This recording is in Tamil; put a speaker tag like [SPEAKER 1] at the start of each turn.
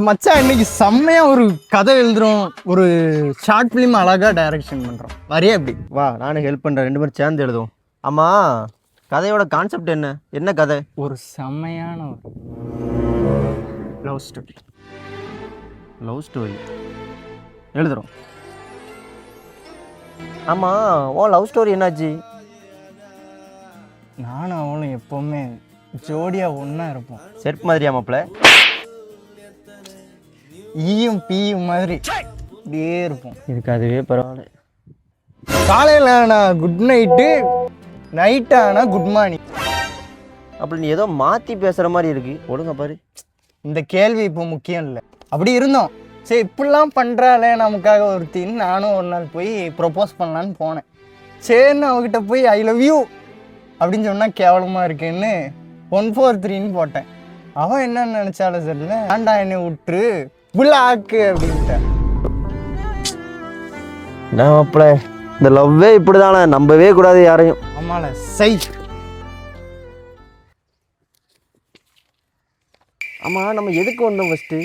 [SPEAKER 1] மச்சான் இன்னைக்கு செம்மையா ஒரு கதை எழுதுறோம், ஒரு ஷார்ட் ஃபிலிம் அழகா டைரக்ஷன் பண்றோம். வரையா அப்படி
[SPEAKER 2] வா, நானும் ஹெல்ப் பண்ணுறேன், 2 பேரும் சேர்ந்து எழுதுவோம். ஆமாம், கதையோட கான்செப்ட் என்ன கதை?
[SPEAKER 1] ஒரு செம்மையான ஒரு லவ் ஸ்டோரி.
[SPEAKER 2] லவ் ஸ்டோரி எழுதுகிறோம். ஆமாம், ஓ லவ் ஸ்டோரி என்னாச்சு?
[SPEAKER 1] நானும் அவளும் எப்பவுமே ஜோடியா ஒன்னா இருப்போம்.
[SPEAKER 2] செட் மாதிரியா மாப்பிள்ள?
[SPEAKER 1] ஈயும் பீயும் மாதிரி அப்படியே இருப்போம்.
[SPEAKER 2] இதுக்கு அதுவே பரவாயில்ல.
[SPEAKER 1] காலையில் ஆனால் குட் நைட்டு, நைட் ஆனால் குட் மார்னிங்.
[SPEAKER 2] அப்படி நீ ஏதோ மாற்றி பேசுகிற மாதிரி இருக்கு, ஒழுங்க பாரு.
[SPEAKER 1] இந்த கேள்வி இப்போ முக்கியம் இல்லை. அப்படி இருந்தோம். சரி, இப்படிலாம் பண்ணுறாளே நமக்காக ஒருத்தின்னு நானும் ஒரு நாள் போய் ப்ரொப்போஸ் பண்ணலான்னு போனேன். சரின்னு அவகிட்ட போய் ஐ லவ் யூ அப்படின்னு சொன்னால் கேவலமாக இருக்குன்னு 143ன்னு போட்டேன். அவன் என்ன நினச்சாலும் சரியில்லை, ஆண்டா என்னை விட்டுரு புல்லாக்கு அப்படின்ட்டேன்.
[SPEAKER 2] என்ன மாப்பிள்ள, இந்த லவ்வே இப்படி தானே, நம்பவே கூடாது யாரையும்.
[SPEAKER 1] ஆமால சை.
[SPEAKER 2] ஆமாம், நம்ம எதுக்கு வந்தோம் ஃபஸ்ட்டு?